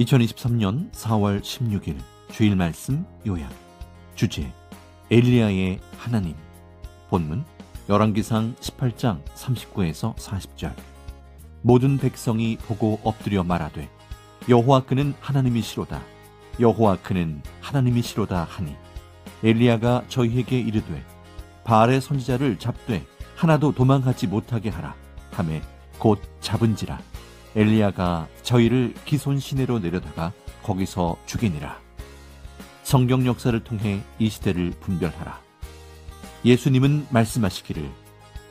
2023년 4월 16일 주일 말씀 요약. 주제 엘리야의 하나님. 본문 열왕기상 18장 39에서 40절. 모든 백성이 보고 엎드려 말하되 여호와 그는 하나님이시로다. 여호와 그는 하나님이시로다 하니 엘리야가 저희에게 이르되 바알의 선지자를 잡되 하나도 도망하지 못하게 하라 하매 곧 잡은지라. 엘리야가 저희를 기손 시내로 내려다가 거기서 죽이니라. 성경 역사를 통해 이 시대를 분별하라. 예수님은 말씀하시기를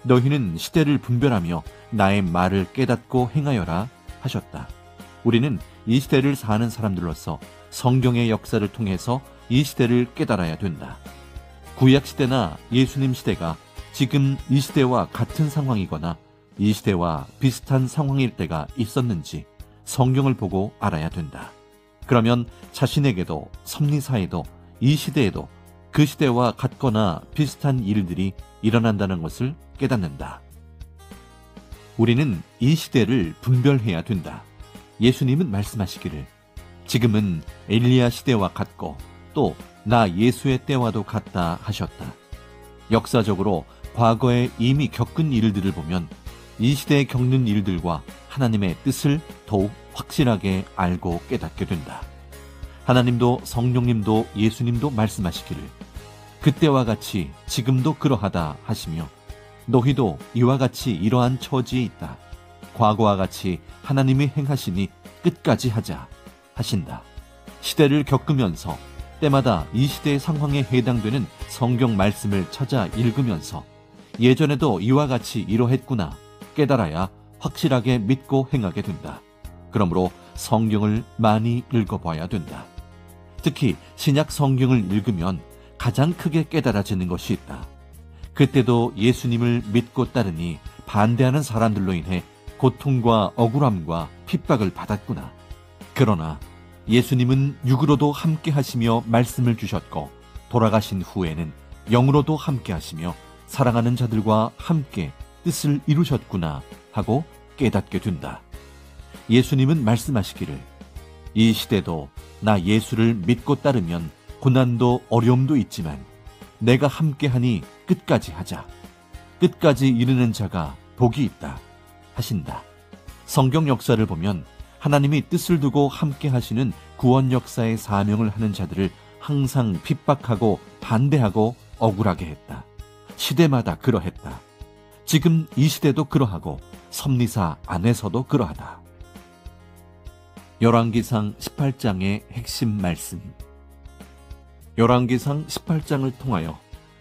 너희는 시대를 분별하며 나의 말을 깨닫고 행하여라 하셨다. 우리는 이 시대를 사는 사람들로서 성경의 역사를 통해서 이 시대를 깨달아야 된다. 구약 시대나 예수님 시대가 지금 이 시대와 같은 상황이거나 이 시대와 비슷한 상황일 때가 있었는지 성경을 보고 알아야 된다. 그러면 자신에게도 섭리사에도 이 시대에도 그 시대와 같거나 비슷한 일들이 일어난다는 것을 깨닫는다. 우리는 이 시대를 분별해야 된다. 예수님은 말씀하시기를 지금은 엘리야 시대와 같고 또 나 예수의 때와도 같다 하셨다. 역사적으로 과거에 이미 겪은 일들을 보면 이 시대에 겪는 일들과 하나님의 뜻을 더욱 확실하게 알고 깨닫게 된다. 하나님도 성령님도 예수님도 말씀하시기를 그때와 같이 지금도 그러하다 하시며 너희도 이와 같이 이러한 처지에 있다. 과거와 같이 하나님이 행하시니 끝까지 하자 하신다. 시대를 겪으면서 때마다 이 시대의 상황에 해당되는 성경 말씀을 찾아 읽으면서 예전에도 이와 같이 이러했구나 깨달아야 확실하게 믿고 행하게 된다. 그러므로 성경을 많이 읽어봐야 된다. 특히 신약 성경을 읽으면 가장 크게 깨달아지는 것이 있다. 그때도 예수님을 믿고 따르니 반대하는 사람들로 인해 고통과 억울함과 핍박을 받았구나. 그러나 예수님은 육으로도 함께 하시며 말씀을 주셨고 돌아가신 후에는 영으로도 함께 하시며 사랑하는 자들과 함께 뜻을 이루셨구나 하고 깨닫게 된다. 예수님은 말씀하시기를 이 시대도 나 예수를 믿고 따르면 고난도 어려움도 있지만 내가 함께하니 끝까지 하자. 끝까지 이르는 자가 복이 있다 하신다. 성경 역사를 보면 하나님이 뜻을 두고 함께 하시는 구원 역사의 사명을 하는 자들을 항상 핍박하고 반대하고 억울하게 했다. 시대마다 그러했다. 지금 이 시대도 그러하고 섭리사 안에서도 그러하다. 열왕기상 18장의 핵심 말씀. 열왕기상 18장을 통하여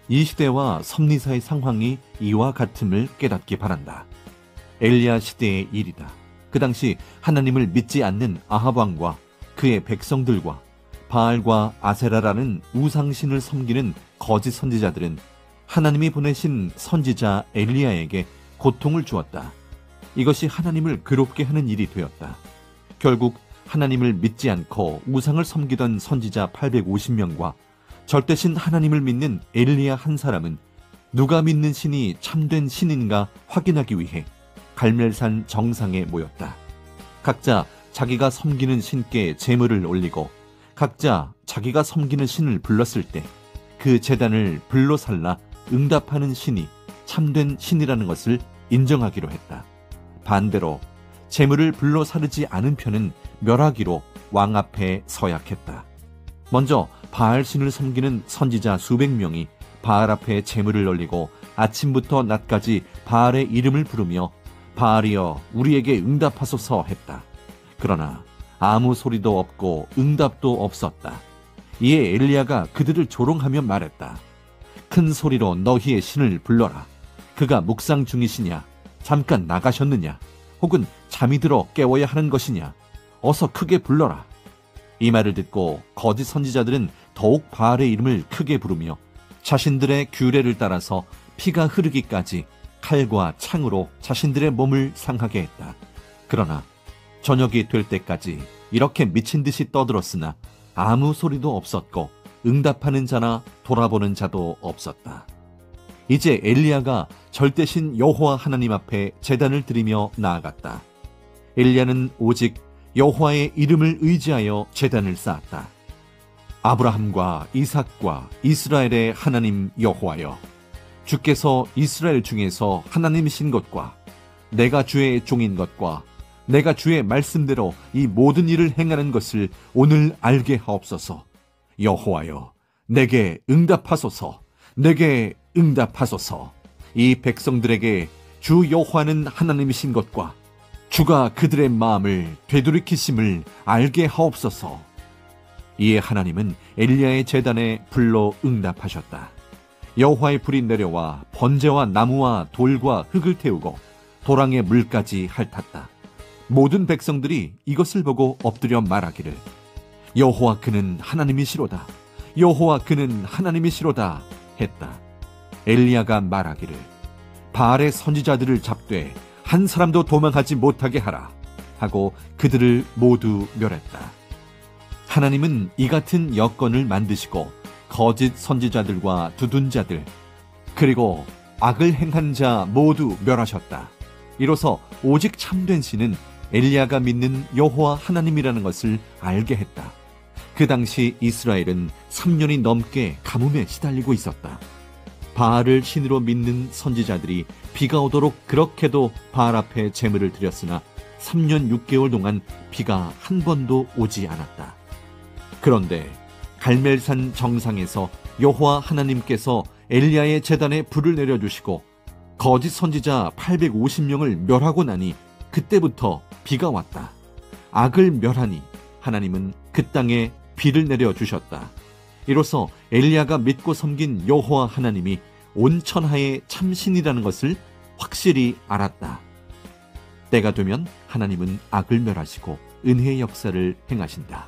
이 시대와 섭리사의 상황이 이와 같음을 깨닫기 바란다. 엘리야 시대의 일이다. 그 당시 하나님을 믿지 않는 아합 왕과 그의 백성들과 바알과 아세라라는 우상신을 섬기는 거짓 선지자들은 하나님이 보내신 선지자 엘리야에게 고통을 주었다. 이것이 하나님을 괴롭게 하는 일이 되었다. 결국 하나님을 믿지 않고 우상을 섬기던 선지자 850명과 절대신 하나님을 믿는 엘리야 한 사람은 누가 믿는 신이 참된 신인가 확인하기 위해 갈멜산 정상에 모였다. 각자 자기가 섬기는 신께 제물을 올리고 각자 자기가 섬기는 신을 불렀을 때 그 제단을 불로 살라 응답하는 신이 참된 신이라는 것을 인정하기로 했다. 반대로 제물을 불로 사르지 않은 편은 멸하기로 왕 앞에 서약했다. 먼저 바알 신을 섬기는 선지자 수백 명이 바알 앞에 제물을 올리고 아침부터 낮까지 바알의 이름을 부르며 바알이여 우리에게 응답하소서 했다. 그러나 아무 소리도 없고 응답도 없었다. 이에 엘리야가 그들을 조롱하며 말했다. 큰 소리로 너희의 신을 불러라. 그가 묵상 중이시냐? 잠깐 나가셨느냐? 혹은 잠이 들어 깨워야 하는 것이냐? 어서 크게 불러라. 이 말을 듣고 거짓 선지자들은 더욱 바알의 이름을 크게 부르며 자신들의 규례를 따라서 피가 흐르기까지 칼과 창으로 자신들의 몸을 상하게 했다. 그러나 저녁이 될 때까지 이렇게 미친 듯이 떠들었으나 아무 소리도 없었고 응답하는 자나 돌아보는 자도 없었다. 이제 엘리야가 절대신 여호와 하나님 앞에 제단을 드리며 나아갔다. 엘리야는 오직 여호와의 이름을 의지하여 제단을 쌓았다. 아브라함과 이삭과 이스라엘의 하나님 여호와여, 주께서 이스라엘 중에서 하나님이신 것과 내가 주의 종인 것과 내가 주의 말씀대로 이 모든 일을 행하는 것을 오늘 알게 하옵소서. 여호와여, 내게 응답하소서. 내게 응답하소서. 이 백성들에게 주 여호와는 하나님이신 것과 주가 그들의 마음을 되돌이키심을 알게 하옵소서. 이에 하나님은 엘리야의 제단에 불러 응답하셨다. 여호와의 불이 내려와 번제와 나무와 돌과 흙을 태우고 도랑의 물까지 핥았다. 모든 백성들이 이것을 보고 엎드려 말하기를, 여호와 그는 하나님이시로다. 여호와 그는 하나님이시로다 했다. 엘리야가 말하기를, 바알의 선지자들을 잡되 한 사람도 도망하지 못하게 하라 하고 그들을 모두 멸했다. 하나님은 이 같은 여건을 만드시고 거짓 선지자들과 두둔 자들 그리고 악을 행한 자 모두 멸하셨다. 이로써 오직 참된 신은 엘리야가 믿는 여호와 하나님이라는 것을 알게 했다. 그 당시 이스라엘은 3년이 넘게 가뭄에 시달리고 있었다. 바알을 신으로 믿는 선지자들이 비가 오도록 그렇게도 바알 앞에 제물을 드렸으나 3년 6개월 동안 비가 한 번도 오지 않았다. 그런데 갈멜산 정상에서 여호와 하나님께서 엘리야의 제단에 불을 내려주시고 거짓 선지자 850명을 멸하고 나니 그때부터 비가 왔다. 악을 멸하니 하나님은 그 땅에 비를 내려주셨다. 이로써 엘리야가 믿고 섬긴 여호와 하나님이 온 천하의 참신이라는 것을 확실히 알았다. 때가 되면 하나님은 악을 멸하시고 은혜의 역사를 행하신다.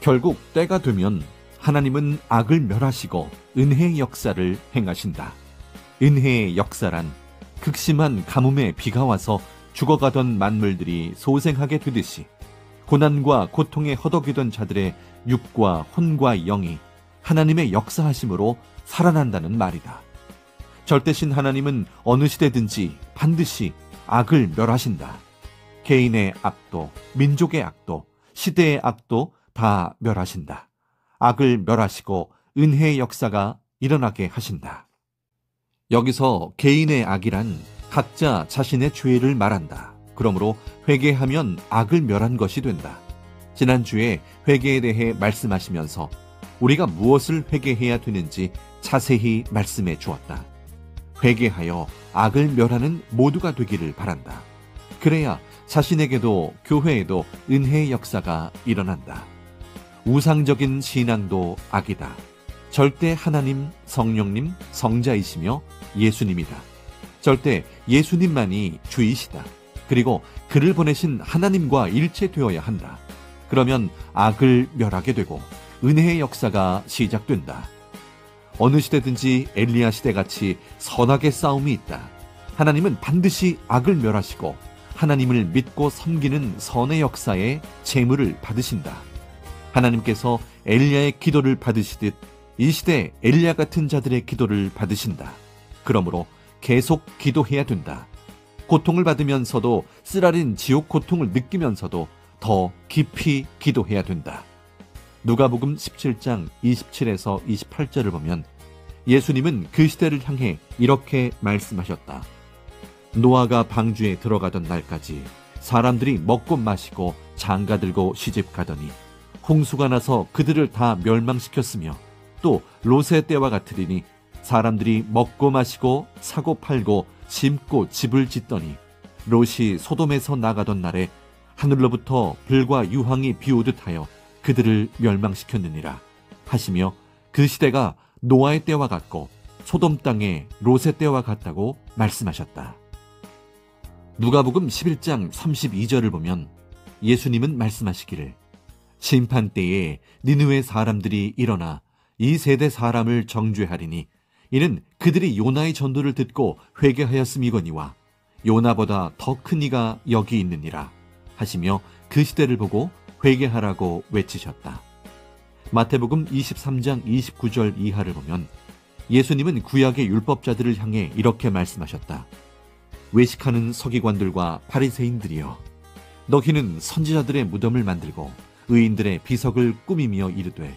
결국 때가 되면 하나님은 악을 멸하시고 은혜의 역사를 행하신다. 은혜의 역사란 극심한 가뭄에 비가 와서 죽어가던 만물들이 소생하게 되듯이 고난과 고통에 허덕이던 자들의 육과 혼과 영이 하나님의 역사하심으로 살아난다는 말이다. 절대신 하나님은 어느 시대든지 반드시 악을 멸하신다. 개인의 악도, 민족의 악도, 시대의 악도 다 멸하신다. 악을 멸하시고 은혜의 역사가 일어나게 하신다. 여기서 개인의 악이란 각자 자신의 죄를 말한다. 그러므로 회개하면 악을 멸한 것이 된다. 지난주에 회개에 대해 말씀하시면서 우리가 무엇을 회개해야 되는지 자세히 말씀해 주었다. 회개하여 악을 멸하는 모두가 되기를 바란다. 그래야 자신에게도 교회에도 은혜의 역사가 일어난다. 우상적인 신앙도 악이다. 절대 하나님, 성령님, 성자이시며 예수님이다. 절대 예수님만이 주이시다. 그리고 그를 보내신 하나님과 일체되어야 한다. 그러면 악을 멸하게 되고 은혜의 역사가 시작된다. 어느 시대든지 엘리야 시대같이 선악의 싸움이 있다. 하나님은 반드시 악을 멸하시고 하나님을 믿고 섬기는 선의 역사에 제물을 받으신다. 하나님께서 엘리야의 기도를 받으시듯 이 시대 엘리야 같은 자들의 기도를 받으신다. 그러므로 계속 기도해야 된다. 고통을 받으면서도 쓰라린 지옥 고통을 느끼면서도 더 깊이 기도해야 된다. 누가복음 17장 27에서 28절을 보면 예수님은 그 시대를 향해 이렇게 말씀하셨다. 노아가 방주에 들어가던 날까지 사람들이 먹고 마시고 장가들고 시집가더니 홍수가 나서 그들을 다 멸망시켰으며 또 롯의 때와 같으리니 사람들이 먹고 마시고 사고 팔고 심고 집을 짓더니 롯이 소돔에서 나가던 날에 하늘로부터 불과 유황이 비오듯 하여 그들을 멸망시켰느니라 하시며 그 시대가 노아의 때와 같고 소돔 땅의 롯의 때와 같다고 말씀하셨다. 누가복음 11장 32절을 보면 예수님은 말씀하시기를 심판 때에 니느웨 사람들이 일어나 이 세대 사람을 정죄하리니 이는 그들이 요나의 전도를 듣고 회개하였음이거니와 요나보다 더 큰 이가 여기 있느니라 하시며 그 시대를 보고 회개하라고 외치셨다. 마태복음 23장 29절 이하를 보면 예수님은 구약의 율법자들을 향해 이렇게 말씀하셨다. 외식하는 서기관들과 바리새인들이여, 너희는 선지자들의 무덤을 만들고 의인들의 비석을 꾸미며 이르되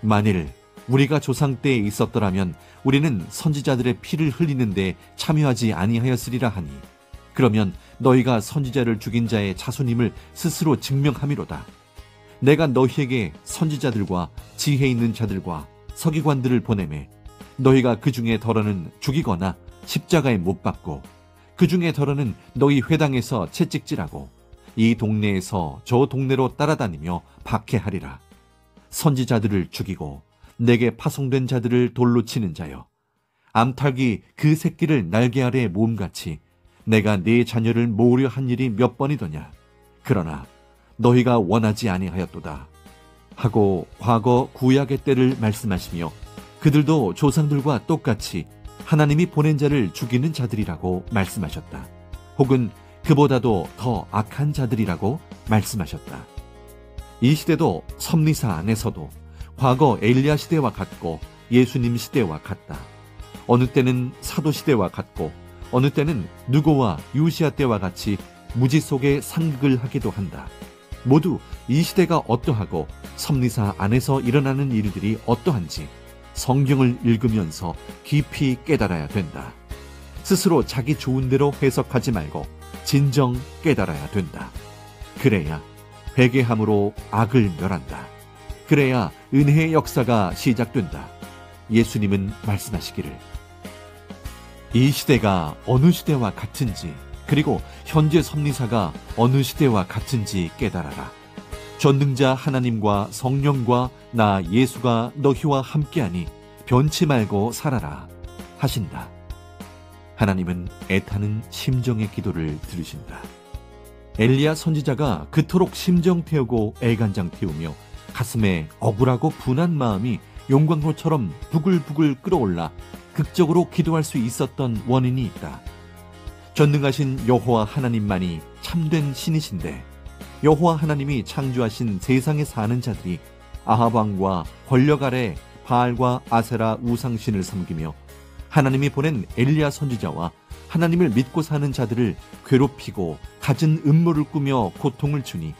만일 우리가 조상 때에 있었더라면 우리는 선지자들의 피를 흘리는데 참여하지 아니하였으리라 하니 그러면 너희가 선지자를 죽인 자의 자손임을 스스로 증명함이로다. 내가 너희에게 선지자들과 지혜 있는 자들과 서기관들을 보내매 너희가 그 중에 덜어는 죽이거나 십자가에 못 박고 그 중에 덜어는 너희 회당에서 채찍질하고 이 동네에서 저 동네로 따라다니며 박해하리라. 선지자들을 죽이고 내게 파송된 자들을 돌로 치는 자여, 암탉이 그 새끼를 날개 아래 모음같이 내가 네 자녀를 모으려 한 일이 몇 번이더냐. 그러나 너희가 원하지 아니하였도다 하고 과거 구약의 때를 말씀하시며 그들도 조상들과 똑같이 하나님이 보낸 자를 죽이는 자들이라고 말씀하셨다. 혹은 그보다도 더 악한 자들이라고 말씀하셨다. 이 시대도 섭리사 안에서도 과거 엘리야 시대와 같고 예수님 시대와 같다. 어느 때는 사도 시대와 같고 어느 때는 누고와 유시야 때와 같이 무지 속에 상극을 하기도 한다. 모두 이 시대가 어떠하고 섭리사 안에서 일어나는 일들이 어떠한지 성경을 읽으면서 깊이 깨달아야 된다. 스스로 자기 좋은 대로 해석하지 말고 진정 깨달아야 된다. 그래야 회개함으로 악을 멸한다. 그래야 은혜의 역사가 시작된다. 예수님은 말씀하시기를 이 시대가 어느 시대와 같은지 그리고 현재 섭리사가 어느 시대와 같은지 깨달아라. 전능자 하나님과 성령과 나 예수가 너희와 함께하니 변치 말고 살아라 하신다. 하나님은 애타는 심정의 기도를 들으신다. 엘리야 선지자가 그토록 심정 태우고 애간장 태우며 가슴에 억울하고 분한 마음이 용광로처럼 부글부글 끓어올라 극적으로 기도할 수 있었던 원인이 있다. 전능하신 여호와 하나님만이 참된 신이신데 여호와 하나님이 창조하신 세상에 사는 자들이 아합 왕과 권력 아래 바알과 아세라 우상신을 섬기며 하나님이 보낸 엘리야 선지자와 하나님을 믿고 사는 자들을 괴롭히고 갖은 음모를 꾸며 고통을 주니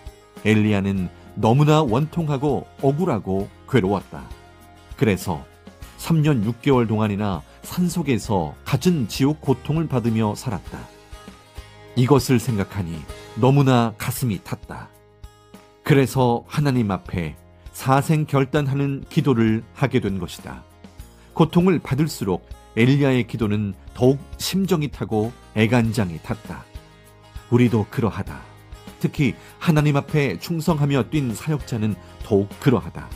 엘리야는 너무나 원통하고 억울하고 괴로웠다. 그래서 3년 6개월 동안이나 산속에서 갖은 지옥 고통을 받으며 살았다. 이것을 생각하니 너무나 가슴이 탔다. 그래서 하나님 앞에 사생결단하는 기도를 하게 된 것이다. 고통을 받을수록 엘리야의 기도는 더욱 심정이 타고 애간장이 탔다. 우리도 그러하다. 특히 하나님 앞에 충성하며 뛴 사역자는 더욱 그러하다.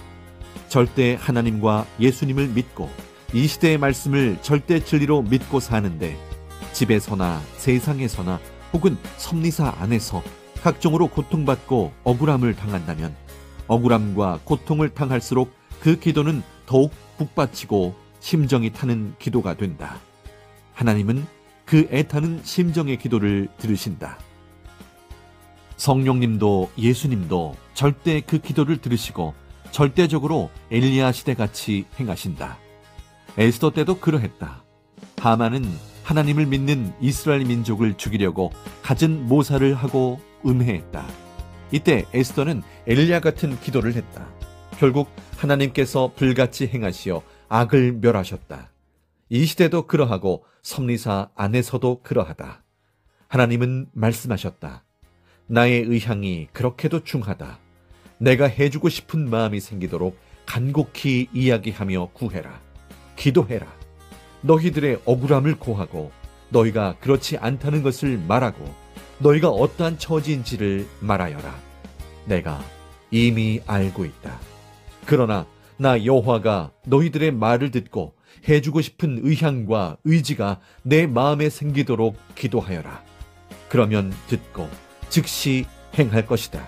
절대 하나님과 예수님을 믿고 이 시대의 말씀을 절대 진리로 믿고 사는데 집에서나 세상에서나 혹은 섭리사 안에서 각종으로 고통받고 억울함을 당한다면 억울함과 고통을 당할수록 그 기도는 더욱 북받치고 심정이 타는 기도가 된다. 하나님은 그 애타는 심정의 기도를 들으신다. 성령님도 예수님도 절대 그 기도를 들으시고 절대적으로 엘리야 시대같이 행하신다. 에스더 때도 그러했다. 하만은 하나님을 믿는 이스라엘 민족을 죽이려고 갖은 모사를 하고 음해했다. 이때 에스더는 엘리야 같은 기도를 했다. 결국 하나님께서 불같이 행하시어 악을 멸하셨다. 이 시대도 그러하고 섭리사 안에서도 그러하다. 하나님은 말씀하셨다. 나의 의향이 그렇게도 중하다. 내가 해주고 싶은 마음이 생기도록 간곡히 이야기하며 구해라. 기도해라. 너희들의 억울함을 고하고 너희가 그렇지 않다는 것을 말하고 너희가 어떠한 처지인지를 말하여라. 내가 이미 알고 있다. 그러나 나 여호와가 너희들의 말을 듣고 해주고 싶은 의향과 의지가 내 마음에 생기도록 기도하여라. 그러면 듣고 즉시 행할 것이다.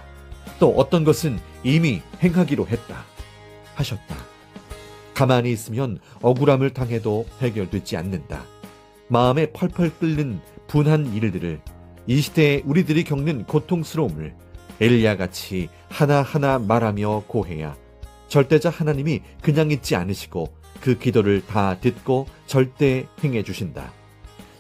또 어떤 것은 이미 행하기로 했다 하셨다. 가만히 있으면 억울함을 당해도 해결되지 않는다. 마음에 펄펄 끓는 분한 일들을 이 시대에 우리들이 겪는 고통스러움을 엘리야같이 하나하나 말하며 고해야 절대자 하나님이 그냥 있지 않으시고 그 기도를 다 듣고 절대 행해 주신다.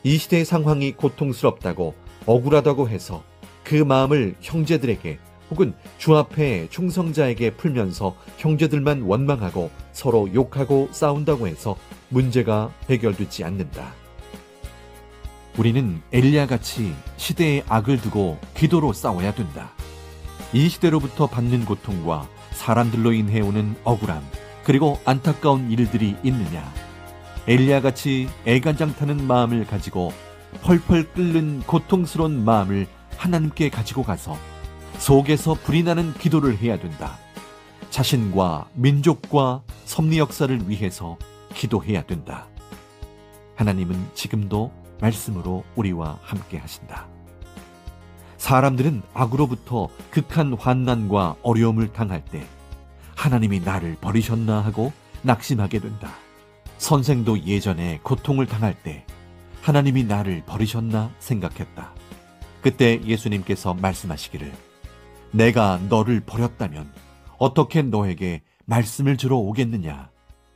이 시대의 상황이 고통스럽다고 억울하다고 해서 그 마음을 형제들에게 혹은 주 앞에 충성자에게 풀면서 형제들만 원망하고 서로 욕하고 싸운다고 해서 문제가 해결되지 않는다. 우리는 엘리야같이 시대의 악을 두고 기도로 싸워야 된다. 이 시대로부터 받는 고통과 사람들로 인해 오는 억울함, 그리고 안타까운 일들이 있느냐? 엘리야같이 애간장타는 마음을 가지고 펄펄 끓는 고통스러운 마음을 하나님께 가지고 가서 속에서 불이 나는 기도를 해야 된다. 자신과 민족과 섭리 역사를 위해서 기도해야 된다. 하나님은 지금도 말씀으로 우리와 함께 하신다. 사람들은 악으로부터 극한 환난과 어려움을 당할 때 하나님이 나를 버리셨나 하고 낙심하게 된다. 선생도 예전에 고통을 당할 때 하나님이 나를 버리셨나 생각했다. 그때 예수님께서 말씀하시기를, 내가 너를 버렸다면 어떻게 너에게 말씀을 주러 오겠느냐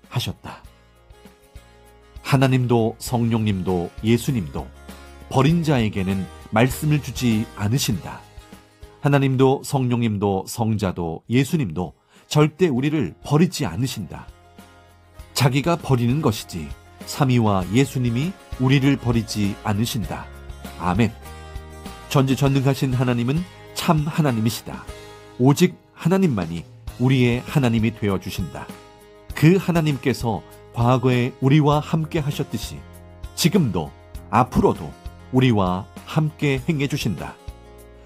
하셨다. 하나님도 성령님도 예수님도 버린 자에게는 말씀을 주지 않으신다. 하나님도 성령님도 성자도 예수님도 절대 우리를 버리지 않으신다. 자기가 버리는 것이지 삼위와 예수님이 우리를 버리지 않으신다. 아멘. 전지전능하신 하나님은 참 하나님이시다. 오직 하나님만이 우리의 하나님이 되어주신다. 그 하나님께서 과거에 우리와 함께 하셨듯이 지금도 앞으로도 우리와 함께 행해주신다.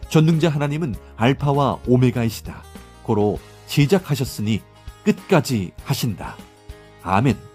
전능자 하나님은 알파와 오메가이시다. 고로 시작하셨으니 끝까지 하신다. 아멘.